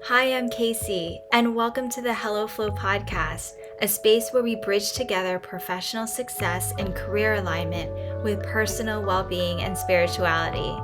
Hi, I'm Kaycee, and welcome to the Hello Flow podcast, a space where we bridge together professional success and career alignment with personal well being and spirituality.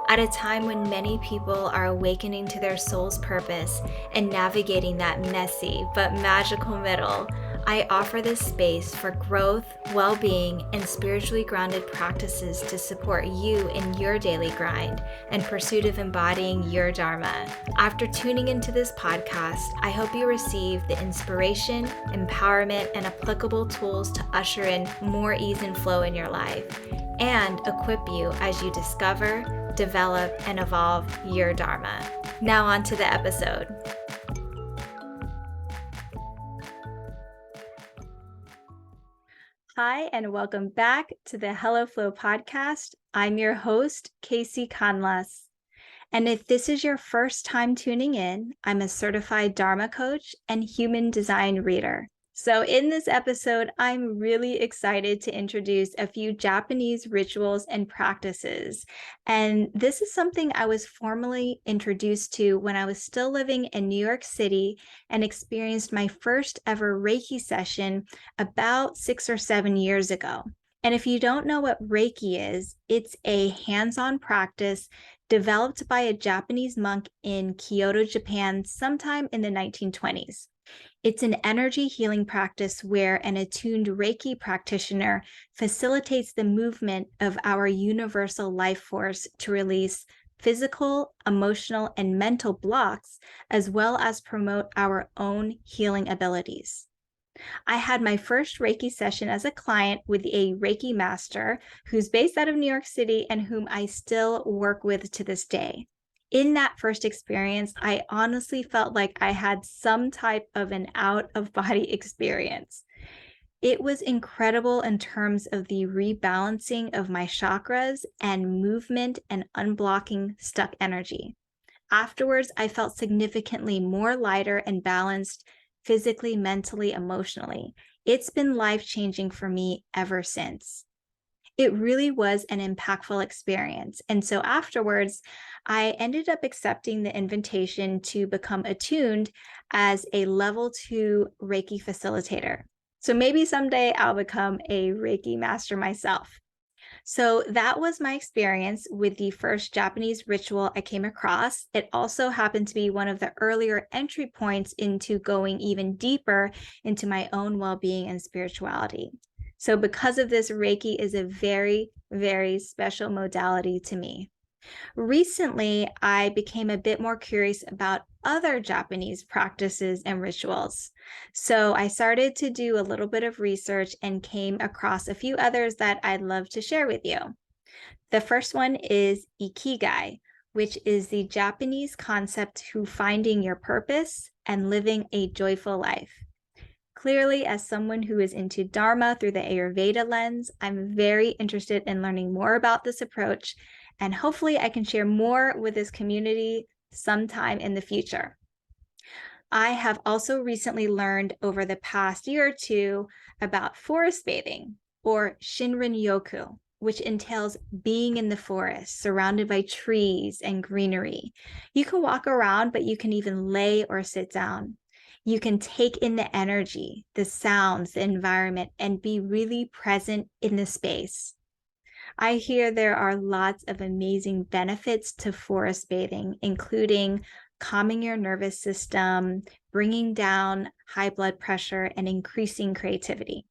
At a time when many people are awakening to their soul's purpose and navigating that messy but magical middle, I offer this space for growth, well being, and spiritually grounded practices to support you in your daily grind and pursuit of embodying your Dharma. After tuning into this podcast, I hope you receive the inspiration, empowerment, and applicable tools to usher in more ease and flow in your life and equip you as you discover, develop, and evolve your Dharma. Now, on to the episode. Hi, and welcome back to the Hello Flow podcast. I'm your host, Kaycee. And if this is your first time tuning in, I'm a certified Dharma coach and human design reader. So in this episode, I'm really excited to introduce a few Japanese rituals and practices. And this is something I was formally introduced to when I was still living in New York City and experienced my first ever Reiki session about 6 or 7 years ago. And if you don't know what Reiki is, it's a hands-on practice developed by a Japanese monk in Kyoto, Japan, sometime in the 1920s. It's an energy healing practice where an attuned Reiki practitioner facilitates the movement of our universal life force to release physical, emotional, and mental blocks, as well as promote our own healing abilities. I had my first Reiki session as a client with a Reiki master who's based out of New York City and whom I still work with to this day. In that first experience, I honestly felt like I had some type of an out-of-body experience. It was incredible in terms of the rebalancing of my chakras and movement and unblocking stuck energy. Afterwards, I felt significantly more lighter and balanced physically, mentally, emotionally. It's been life-changing for me ever since. It really was an impactful experience. And so afterwards, I ended up accepting the invitation to become attuned as a level 2 Reiki facilitator. So maybe someday I'll become a Reiki master myself. So that was my experience with the first Japanese ritual I came across. It also happened to be one of the earlier entry points into going even deeper into my own well-being and spirituality. So because of this, Reiki is a very, very special modality to me. Recently, I became a bit more curious about other Japanese practices and rituals. So I started to do a little bit of research and came across a few others that I'd love to share with you. The first one is Ikigai, which is the Japanese concept to finding your purpose and living a joyful life. Clearly, as someone who is into Dharma through the Ayurveda lens, I'm very interested in learning more about this approach, and hopefully I can share more with this community sometime in the future. I have also recently learned over the past year or two about forest bathing, or Shinrin Yoku, which entails being in the forest, surrounded by trees and greenery. You can walk around, but you can even lay or sit down. You can take in the energy, the sounds, the environment, and be really present in the space. I hear there are lots of amazing benefits to forest bathing, including calming your nervous system, bringing down high blood pressure, and increasing creativity.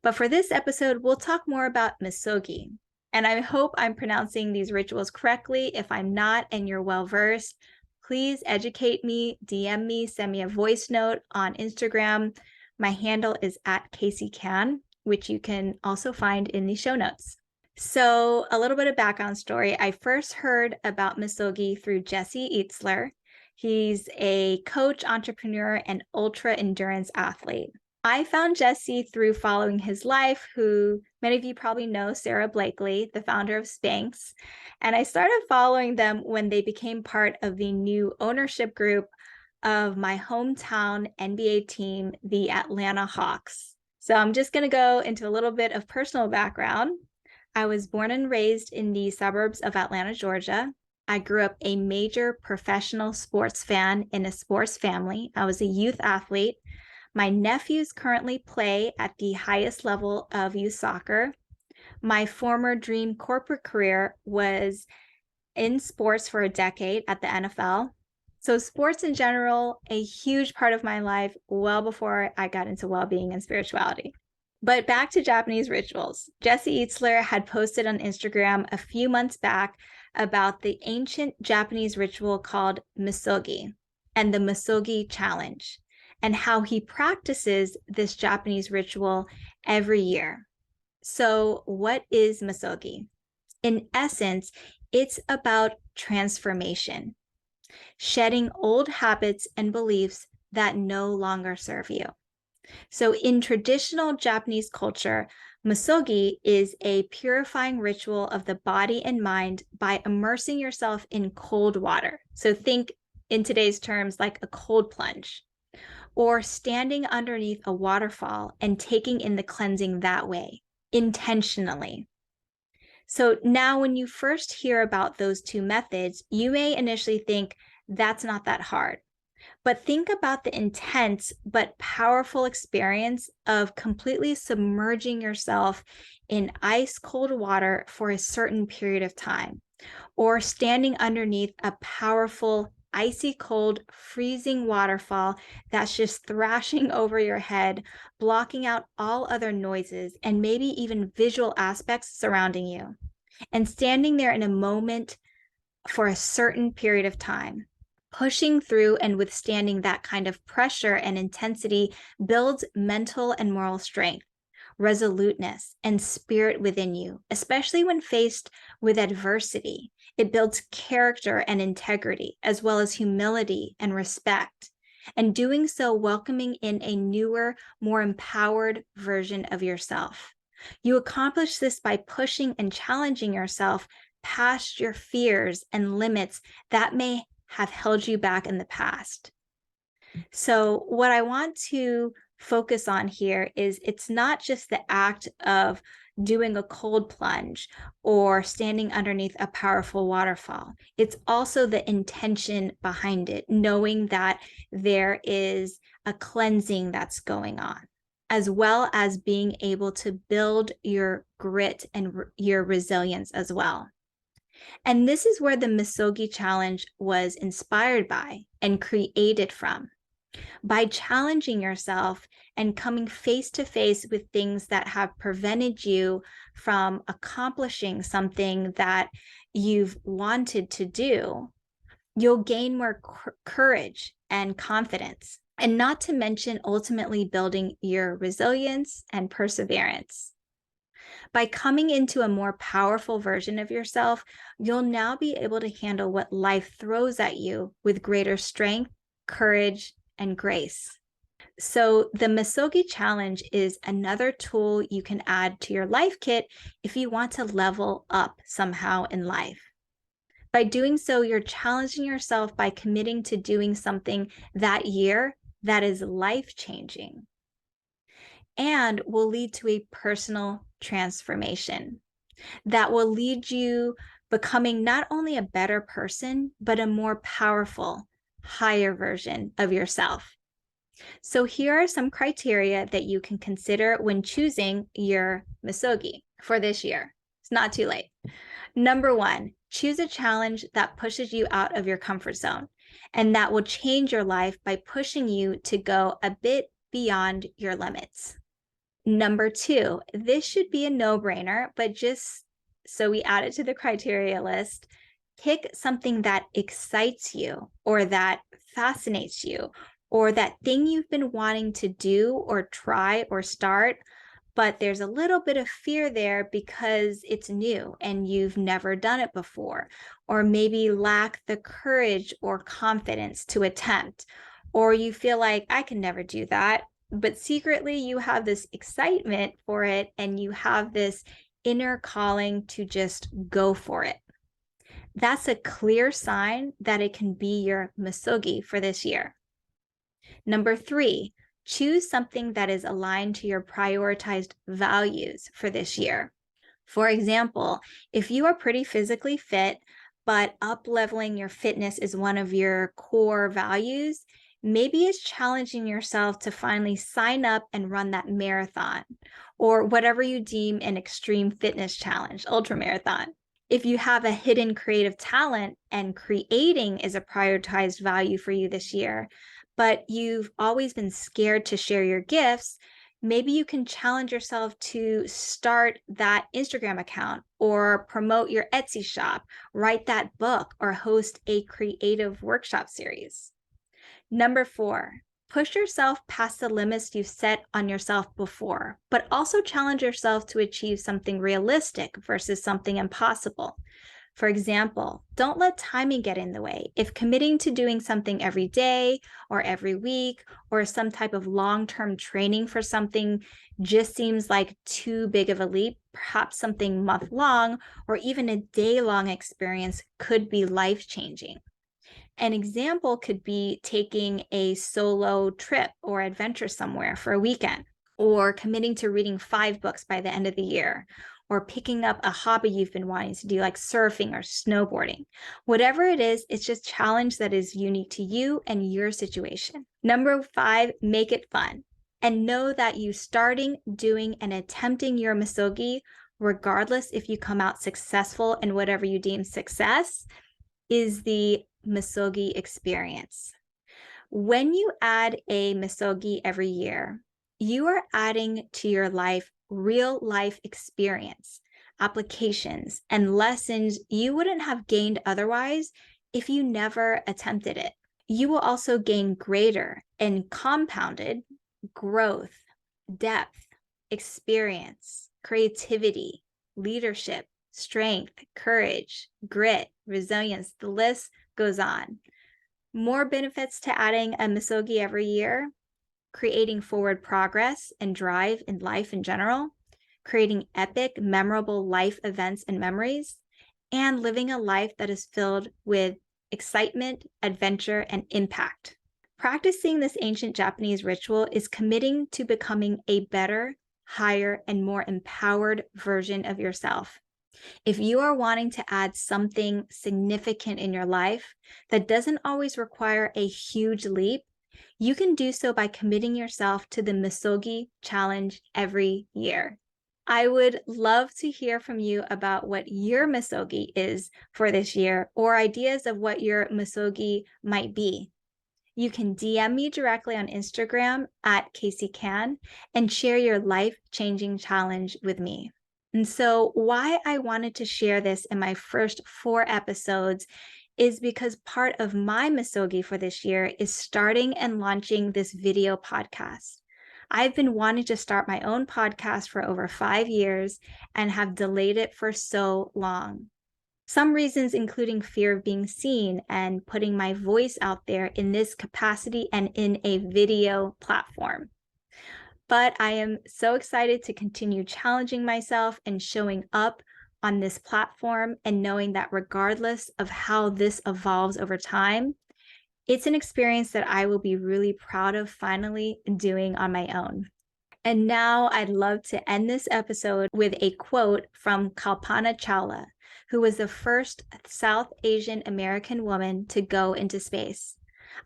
But for this episode, we'll talk more about Misogi. And I hope I'm pronouncing these rituals correctly. If I'm not and you're well-versed, please educate me, DM me, send me a voice note on Instagram. My handle is @KayceeCan, which you can also find in the show notes. So a little bit of background story. I first heard about Misogi through Jesse Eatzler. He's a coach, entrepreneur, and ultra endurance athlete. I found Jesse through following his life, who many of you probably know, Sarah Blakely, the founder of Spanx. And I started following them when they became part of the new ownership group of my hometown NBA team, the Atlanta Hawks. So I'm just going to go into a little bit of personal background. I was born and raised in the suburbs of Atlanta, Georgia. I grew up a major professional sports fan in a sports family. I was a youth athlete. My nephews currently play at the highest level of youth soccer. My former dream corporate career was in sports for a decade at the NFL. So, sports in general, a huge part of my life well before I got into well-being and spirituality. But back to Japanese rituals. Jesse Eatzler had posted on Instagram a few months back about the ancient Japanese ritual called Misogi and the Misogi challenge, and how he practices this Japanese ritual every year. So, what is Misogi? In essence, it's about transformation, shedding old habits and beliefs that no longer serve you. So in traditional Japanese culture, Misogi is a purifying ritual of the body and mind by immersing yourself in cold water. So think in today's terms like a cold plunge, or standing underneath a waterfall and taking in the cleansing that way, intentionally. So now when you first hear about those two methods, you may initially think that's not that hard. But think about the intense but powerful experience of completely submerging yourself in ice cold water for a certain period of time, or standing underneath a powerful, icy cold, freezing waterfall that's just thrashing over your head, blocking out all other noises and maybe even visual aspects surrounding you, and standing there in a moment for a certain period of time. Pushing through and withstanding that kind of pressure and intensity builds mental and moral strength, resoluteness, and spirit within you, especially when faced with adversity. It builds character and integrity, as well as humility and respect, and doing so welcoming in a newer, more empowered version of yourself. You accomplish this by pushing and challenging yourself past your fears and limits that may have held you back in the past. So what I want to focus on here is it's not just the act of doing a cold plunge or standing underneath a powerful waterfall. It's also the intention behind it, knowing that there is a cleansing that's going on, as well as being able to build your grit and your resilience as well. And this is where the Misogi challenge was inspired by and created from. By challenging yourself and coming face to face with things that have prevented you from accomplishing something that you've wanted to do, you'll gain more courage and confidence, and not to mention ultimately building your resilience and perseverance. By coming into a more powerful version of yourself, you'll now be able to handle what life throws at you with greater strength, courage, and grace. So the Misogi challenge is another tool you can add to your life kit if you want to level up somehow in life. By doing so, you're challenging yourself by committing to doing something that year that is life-changing and will lead to a personal transformation that will lead you becoming not only a better person, but a more powerful, higher version of yourself. So here are some criteria that you can consider when choosing your Misogi for this year. It's not too late. Number 1, choose a challenge that pushes you out of your comfort zone and that will change your life by pushing you to go a bit beyond your limits. Number 2, this should be a no-brainer, but just so we add it to the criteria list, pick something that excites you or that fascinates you or that thing you've been wanting to do or try or start, but there's a little bit of fear there because it's new and you've never done it before, or maybe lack the courage or confidence to attempt, or you feel like I can never do that. But secretly you have this excitement for it and you have this inner calling to just go for it. That's a clear sign that it can be your Misogi for this year. Number 3, choose something that is aligned to your prioritized values for this year. For example, if you are pretty physically fit, but up-leveling your fitness is one of your core values, maybe it's challenging yourself to finally sign up and run that marathon or whatever you deem an extreme fitness challenge, ultra marathon. If you have a hidden creative talent and creating is a prioritized value for you this year, but you've always been scared to share your gifts, maybe you can challenge yourself to start that Instagram account or promote your Etsy shop, write that book, or host a creative workshop series. Number 4, push yourself past the limits you've set on yourself before, but also challenge yourself to achieve something realistic versus something impossible. For example, don't let timing get in the way. If committing to doing something every day or every week or some type of long-term training for something just seems like too big of a leap, perhaps something month-long or even a day-long experience could be life-changing. An example could be taking a solo trip or adventure somewhere for a weekend, or committing to reading 5 books by the end of the year, or picking up a hobby you've been wanting to do like surfing or snowboarding. Whatever it is, it's just a challenge that is unique to you and your situation. Number 5, make it fun. And know that you starting, doing, and attempting your Misogi, regardless if you come out successful in whatever you deem success, is the Misogi experience. When you add a Misogi every year, you are adding to your life real life experience, applications, and lessons you wouldn't have gained otherwise if you never attempted it. You will also gain greater and compounded growth, depth, experience, creativity, leadership, strength, courage, grit, resilience. The list goes on. More benefits to adding a Misogi every year: creating forward progress and drive in life in general, creating epic, memorable life events and memories, and living a life that is filled with excitement, adventure, and impact. Practicing this ancient Japanese ritual is committing to becoming a better, higher, and more empowered version of yourself. If you are wanting to add something significant in your life that doesn't always require a huge leap, you can do so by committing yourself to the Misogi challenge every year. I would love to hear from you about what your Misogi is for this year or ideas of what your Misogi might be. You can DM me directly on Instagram at Kaycee and share your life-changing challenge with me. And so why I wanted to share this in my first 4 episodes is because part of my Misogi for this year is starting and launching this video podcast. I've been wanting to start my own podcast for over 5 years and have delayed it for so long. Some reasons including fear of being seen and putting my voice out there in this capacity and in a video platform. But I am so excited to continue challenging myself and showing up on this platform and knowing that regardless of how this evolves over time, it's an experience that I will be really proud of finally doing on my own. And now I'd love to end this episode with a quote from Kalpana Chawla, who was the first South Asian American woman to go into space.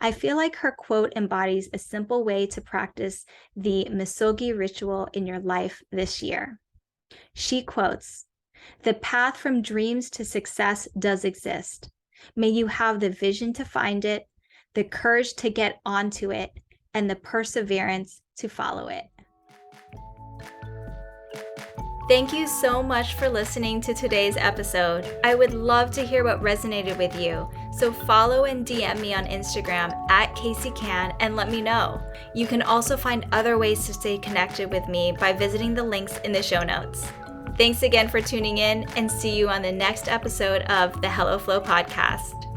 I feel like her quote embodies a simple way to practice the Misogi ritual in your life this year. She quotes, "The path from dreams to success does exist. May you have the vision to find it, the courage to get onto it, and the perseverance to follow it." Thank you so much for listening to today's episode. I would love to hear what resonated with you, so follow and DM me on Instagram at KayceeCan and let me know. You can also find other ways to stay connected with me by visiting the links in the show notes. Thanks again for tuning in, and see you on the next episode of the Hello Flow podcast.